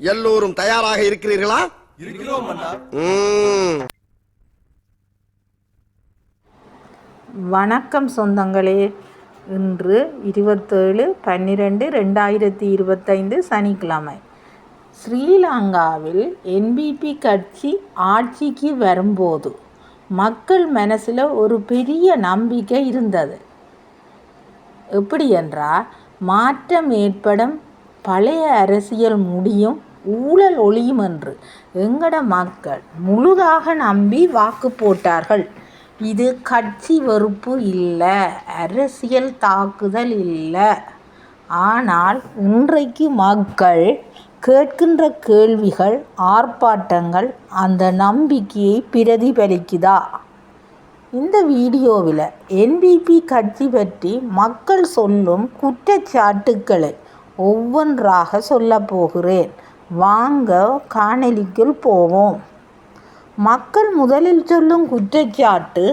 எல்லோரும் தயாராக இருக்கிறீர்களா? இருக்கிறோம் அண்ணா. வணக்கம் சொந்தங்களே. இன்று 27/12/2025 சனிக்கிழமை. ஸ்ரீலங்காவில் என்பிபி கட்சி ஆட்சிக்கு வரும்போது மக்கள் மனசில் ஒரு பெரிய நம்பிக்கை இருந்தது. எப்படி என்றால், மாற்றம் ஏற்படும், பழைய அரசியல் முடியும், ஊழல் ஒழியும் என்று எங்கட மக்கள் முழுதாக நம்பி வாக்கு போட்டார்கள். இது கட்சி வெறுப்பு இல்லை, அரசியல் தாக்குதல் இல்லை. ஆனால் இன்றைக்கு மக்கள் கேட்கின்ற கேள்விகள், ஆர்ப்பாட்டங்கள் அந்த நம்பிக்கையை பிரதிபலிக்குதா? இந்த வீடியோவில் என்பிபி கட்சி பற்றி மக்கள் சொல்லும் குற்றச்சாட்டுக்களை ஒவ்வொன்றாக சொல்ல போகிறேன். வாங்க காணொளிக்குள் போவோம். மக்கள் முதலில் சொல்லும் குற்றச்சாட்டு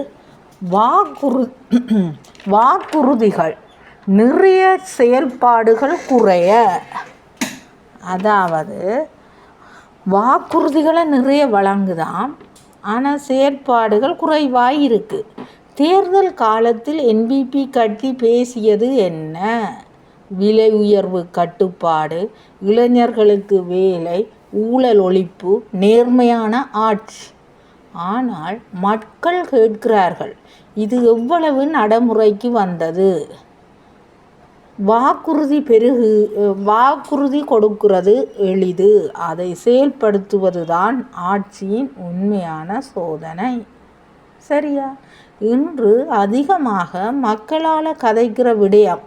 வாக்குறுதிகள் நிறைய, செயல்பாடுகள் குறைய. அதாவது வாக்குறுதிகளை நிறைய வழங்குதான், ஆனால் செயற்பாடுகள் குறைவாக இருக்குது. தேர்தல் காலத்தில் என்பிபி கட்சி பேசியது என்ன? விலை உயர்வு கட்டுப்பாடு, இளைஞர்களுக்கு வேலை, ஊழல் ஒழிப்பு, நேர்மையான ஆட்சி. ஆனால் மக்கள் கேட்கிறார்கள், இது எவ்வளவு நடைமுறைக்கு வந்தது? வாக்குறுதி கொடுக்கிறது எளிது, அதை செயல்படுத்துவது தான் ஆட்சியின் உண்மையான சோதனை. சரியா? இன்று அதிகமாக மக்களால் கதைக்கிற விடயம்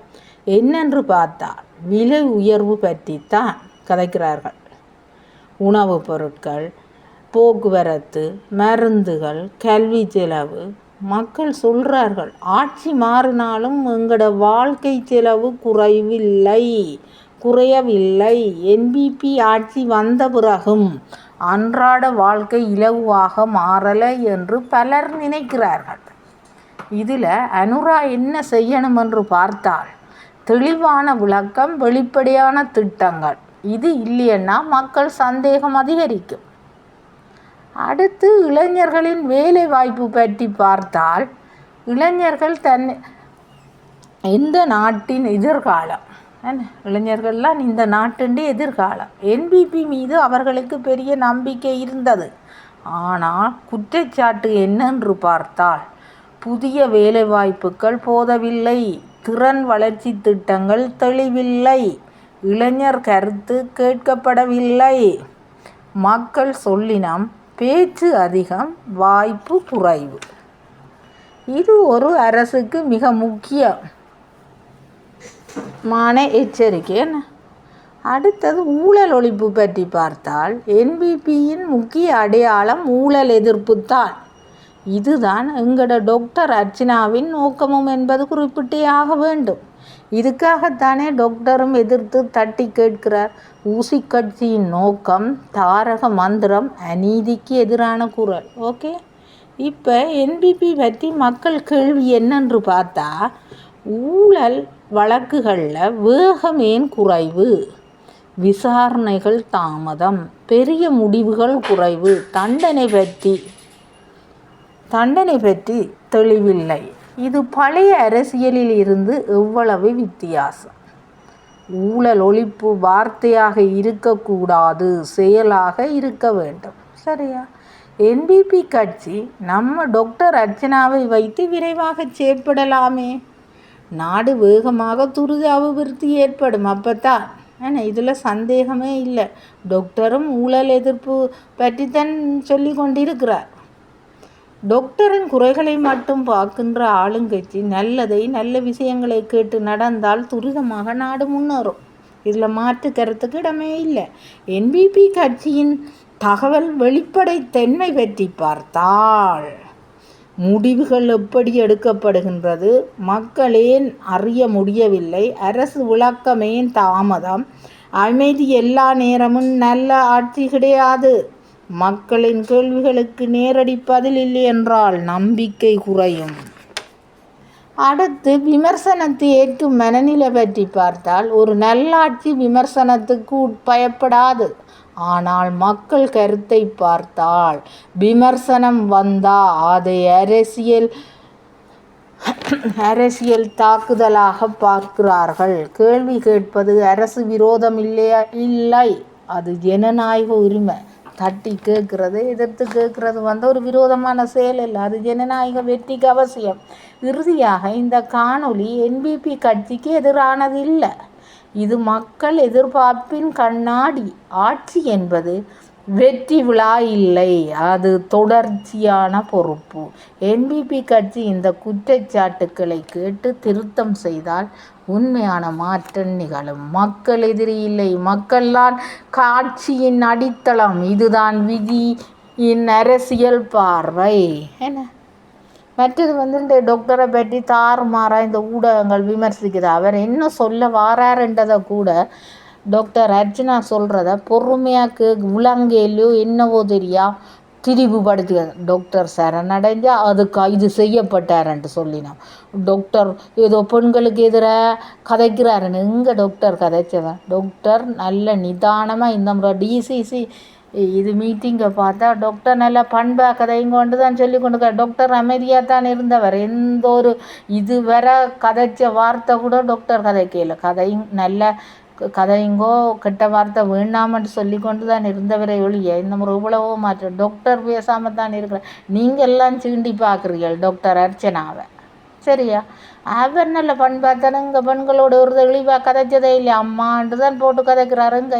என்னென்று பார்த்தால் விலை உயர்வு பற்றித்தான் கதைக்கிறார்கள். உணவுப் பொருட்கள், போக்குவரத்து, மருந்துகள், கல்வி செலவு. மக்கள் சொல்கிறார்கள், ஆட்சி மாறினாலும் எங்களோட வாழ்க்கை செலவு குறையவில்லை. என்பிபி ஆட்சி வந்த பிறகும் அன்றாட வாழ்க்கை இலகுவாக மாறலை என்று பலர் நினைக்கிறார்கள். இதில் அனுரா என்ன செய்யணும் என்று பார்த்தால், தெளிவான விளக்கம், வெளிப்படையான திட்டங்கள். இது இல்லைன்னா மக்கள் சந்தேகம் அதிகரிக்கும். அடுத்து இளைஞர்களின் வேலை வாய்ப்பு பற்றி பார்த்தால், இளைஞர்கள் இந்த நாட்டின் எதிர்காலம். இளைஞர்கள்லாம் இந்த நாட்டின் எதிர்காலம். என்பிபி மீது அவர்களுக்கு பெரிய நம்பிக்கை இருந்தது. ஆனால் குற்றச்சாட்டு என்னென்று பார்த்தால், புதிய வேலை வாய்ப்புகள் போதவில்லை, திறன் வளர்ச்சி திட்டங்கள் தெளிவில்லை, இளைஞர் கருத்து கேட்கப்படவில்லை. மக்கள் சொல்லினம் பேச்சு அதிகம், வாய்ப்பு குறைவு. இது ஒரு அரசுக்கு மிக முக்கியமான எச்சரிக்கை. அடுத்தது ஊழல் ஒழிப்பு பற்றி பார்த்தால், என்பிபியின் முக்கிய அடையாளம் ஊழல் எதிர்ப்பு தான். இதுதான் எங்களோட டாக்டர் அர்ச்சனாவின் நோக்கமும் என்பது குறிப்பிட்டே ஆக வேண்டும். இதுக்காகத்தானே டாக்டரும் எதிர்த்து தட்டி கேட்கிறார். ஊசி கட்சியின் நோக்கம், தாரக மந்திரம், அநீதிக்கு எதிரான குரல். ஓகே, இப்போ என்பிபி பற்றி மக்கள் கேள்வி என்னென்று பார்த்தா, ஊழல் வழக்குகளில் வேகம் ஏன் குறைவு? விசாரணைகள் தாமதம், பெரிய முடிவுகள் குறைவு, தண்டனை பற்றி தெளிவில்லை. இது பழைய அரசியலில் இருந்து எவ்வளவு வித்தியாசம்? ஊழல் ஒழிப்பு வார்த்தையாக இருக்கக்கூடாது, செயலாக இருக்க வேண்டும். சரியா? என்பிபி கட்சி நம்ம டாக்டர் அர்ச்சனாவை வைத்து விரைவாக செயற்படலாமே. நாடு வேகமாக துரித அபிவிருத்தி ஏற்படும். அப்போத்தான். ஆனால் இதில் சந்தேகமே இல்லை. டாக்டரும் ஊழல் எதிர்ப்பு பற்றித்தான் சொல்லி கொண்டிருக்கிறார். டாக்டரின் குறைகளை மட்டும் பார்க்கின்ற ஆளுங்கட்சி நல்ல விஷயங்களை கேட்டு நடந்தால் துரிதமாக நாடு முன்னேறும். இதில் மாற்று கருத்துக்கு இடமே இல்லை. என்பிபி கட்சியின் தகவல் வெளிப்படைத்தன்மை பற்றி பார்த்தால், முடிவுகள் எப்படி எடுக்கப்படுகின்றது, மக்களேன் அறிய முடியவில்லை, அரசு விளக்கமேன் தாமதம், அமைதி எல்லா நேரமும் நல்ல ஆட்சி கிடையாது, மக்களின் கேள்விகளுக்கு நேரடி பதில் இல்லை என்றால் நம்பிக்கை குறையும். அடுத்து விமர்சனத்தை ஏற்கும் மனநிலை பற்றி பார்த்தால் ஒரு நல்லாட்சி விமர்சனத்துக்கு உட்பயப்படாது. ஆனால் மக்கள் கருத்தை பார்த்தால் விமர்சனம் வந்தால் அதை அரசியல் தாக்குதலாக பார்க்கிறார்கள். கேள்வி கேட்பது அரசு விரோதம் இல்லையா? இல்லை, அது ஜனநாயக உரிமை. தட்டி கேட்கறது, எதிர்த்து கேட்கறது ஒரு விரோதமான செயல் இல்லை. அது ஜனநாயக வெற்றிக்கு அவசியம். இறுதியாக இந்த காணொளி என்பிபி கட்சிக்கு எதிரானது இல்லை. இது மக்கள் எதிர்பார்ப்பின் கண்ணாடி. ஆட்சி என்பது வெற்றி விழா இல்லை, அது தொடர்ச்சியான பொறுப்பு. என்பிபி கட்சி இந்த குற்றச்சாட்டுக்களை கேட்டு திருத்தம் செய்தால் உண்மையான மாற்றம் நிகழும். மக்கள் எதிரி இல்லை, மக்கள்தான் காட்சியின் அடித்தளம். இதுதான் விதியின் அரசியல் பார்வை. என்ன மற்றது இந்த டாக்டரை பற்றி தாறுமாறாக இந்த ஊடகங்கள் விமர்சிக்குது. அவர் என்ன சொல்ல வாராருன்றதை கூட டாக்டர் அர்ச்சனா சொல்கிறத பொறுமையாக விளங்கையிலையோ என்னவோ தெரியா திரிவுபடுத்துகிறது. டாக்டர் சரணடைஞ்சா அதுக்கு இது செய்யப்பட்டாருன்ட்டு சொல்லினோம். டாக்டர் ஏதோ பெண்களுக்கு எதிராக கதைக்கிறாருன்னு எங்கே டாக்டர் கதைச்சவன்? டாக்டர் நல்ல நிதானமாக இந்த முறை டிசிசி இது மீட்டிங்கை பார்த்தா டாக்டர் நல்ல பண்பாக கதையும் கொண்டு தான் சொல்லி கொண்டு டாக்டர் அமைதியாக தான் இருந்தவர். எந்த ஒரு இது வர கதைச்ச வார்த்தை கூட டாக்டர் கதைக்கல. கதையும் நல்ல கதைங்கோ கெட்ட வார்த்தை வேண்டாமட்டு சொல்லி கொண்டு தான் இருந்தவரை ஒழிய இந்த முறை இவ்வளவோ மாற்றம். டாக்டர் பேசாமல் தான் இருக்கிற. நீங்கள் எல்லாம் சீண்டி பார்க்குறீர்கள் டாக்டர் அர்ச்சனாவை. சரியா? அவர் நல்ல பண்பாத்தானே இங்கே பெண்களோட ஒரு தெளிவாக கதைச்சதே இல்லை. அம்மான்ட்டு தான் போட்டு கதைக்கிறாருங்க.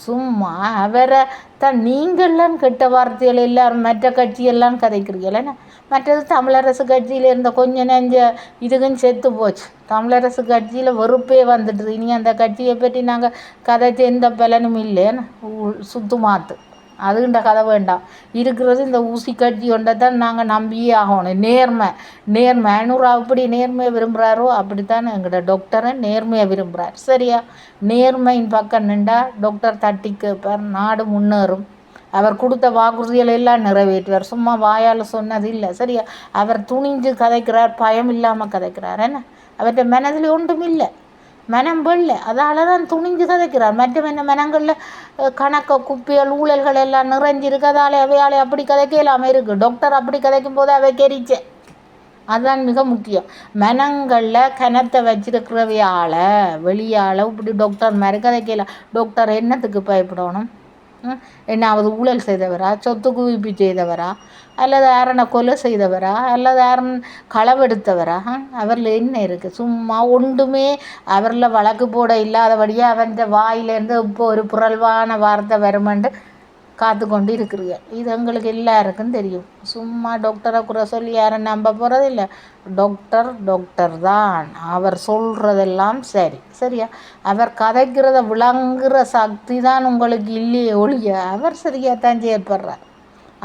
சும்மா அவரை தான் நீங்கள்லாம் கெட்ட வார்த்தைகள் எல்லாரும் மற்ற கட்சியெல்லாம் கதைக்கிறீங்களேன்னா. மற்றது தமிழரசு கட்சியில் இருந்த கொஞ்சம் நெஞ்ச இதுக்குன்னு செத்து போச்சு. தமிழரசு கட்சியில் வெறுப்பே வந்துடுது. இனி அந்த கட்சியை பற்றி நாங்கள் கதைச்ச எந்த பலனும் இல்லைன்னு சுத்து மாற்று. அதுகிட்ட கதை வேண்டாம். இருக்கிறது இந்த ஊசி கட்சி ஒன்றை தான் நாங்கள் நம்பியே ஆகணும். நேர்மை அனுரா அப்படி நேர்மையை விரும்புகிறாரோ அப்படித்தான் எங்கள்கிட்ட டாக்டரை நேர்மையை விரும்புகிறார். சரியா? நேர்மையின் பக்கம் நின்றா டாக்டர் தட்டி கேட்பார், நாடு முன்னேறும். அவர் கொடுத்த வாக்குறுதிகள் எல்லாம் நிறைவேற்றுவார். சும்மா வாயால் சொன்னது இல்லை. சரியா? அவர் துணிஞ்சு கதைக்கிறார், பயம் இல்லாமல் கதைக்கிறார். என்ன அவர்கிட்ட மனதில் ஒன்றும் இல்லை, மனம் வெள்ள. அதால் தான் துணிஞ்சு கதைக்கிறார். மற்ற மனங்களில் கணக்க குப்பியல் ஊழல்கள் எல்லாம் நிறைஞ்சிருக்கு. அதாலே அவையாலே அப்படி கதைக்க இல்லாமல் இருக்குது. டாக்டர் அப்படி கதைக்கும் போது அவை கெரிச்ச. அதுதான் மிக முக்கியம். மனங்களில் கனத்தை வச்சிருக்கிறவையால் வெளியால் இப்படி டாக்டர் மாதிரி கதைக்கலாம். டாக்டர் என்னத்துக்கு பயப்படணும்? என்னாவது ஊழல் செய்தவரா, சொத்து குவிப்பு செய்தவரா, அல்லது யாரனை கொலை செய்தவரா, அல்லது யாரன் களவெடுத்தவரா? அவரில் என்ன இருக்குது? சும்மா ஒன்றுமே அவரில் வழக்கு போட இல்லாதபடியாக அவன் வாயிலேருந்து இப்போ ஒரு புரள்வான வார்த்தை வருமென்று காத்து கொண்டு இருக்கிறீர்கள். இது எங்களுக்கு எல்லாருக்கும் தெரியும். சும்மா டாக்டரை குறை சொல்லி யாரும் நம்ப போகிறதில்ல. டாக்டர் தான். அவர் சொல்கிறதெல்லாம் சரி. சரியா? அவர் கதைக்கிறத விளங்குகிற சக்தி தான் உங்களுக்கு இல்லையே ஒழிய அவர் சரியாக தான் செயற்படுறார்.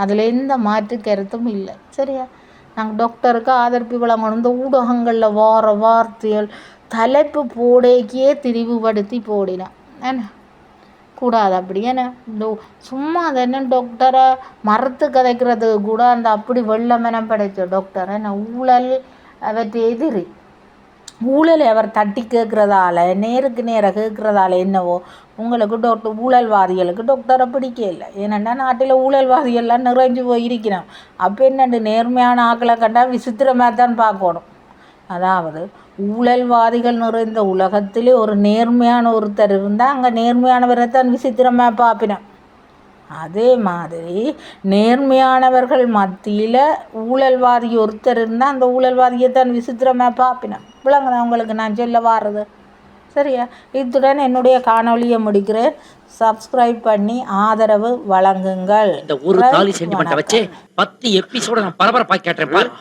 அதில் எந்த மாற்று கருத்தும் இல்லை. சரியா? நாங்கள் டாக்டருக்கு ஆதரவு வழங்கணும். இந்த ஊடகங்களில் வார வார்த்தைகள் தலைப்பு போடைக்கே திரிவுபடுத்தி போடினோம். என்ன கூடாது அப்படி. ஏன்னா சும்மா அது என்ன டாக்டரை மறுத்து கதைக்கிறது கூட அந்த அப்படி வெள்ளமெனம் படைத்த டாக்டரை ஊழல் அவற்றை எதிரி. ஊழலை அவர் தட்டி கேட்குறதால நேருக்கு நேராக கேட்குறதால என்னவோ உங்களுக்கு ஊழல்வாதிகளுக்கு டாக்டரை பிடிக்கல. ஏனென்னா நாட்டில் ஊழல்வாதிகள்லாம் நிறைஞ்சு போயிருக்கிறோம். அப்போ என்னண்டு நேர்மையான ஆக்களை கண்டால் விசித்திரமாக தான் பார்க்கணும். அதாவது ஊழல்வாதிகள் நிறைந்த உலகத்திலே ஒரு நேர்மையான ஒருத்தர் இருந்தால் அங்கே நேர்மையானவரை தான் விசித்திரமாக பார்ப்பினோம். அதே மாதிரி நேர்மையானவர்கள் மத்தியில் ஊழல்வாதி ஒருத்தர் இருந்தால் அந்த ஊழல்வாதியை தான் விசித்திரமாக பார்ப்பினோம். விளங்குதான் உங்களுக்கு நான் சொல்ல வாரது? சரியா? இத்துடன் என்னுடைய காணொலியை முடிக்கிறேன். சப்ஸ்கிரைப் பண்ணி ஆதரவு வழங்குங்கள். இந்த ஒரு தாலி சென்டிமெண்ட்டை வச்சு 10 எபிசோட நான் பரபரப்பாக கேட்டேன்.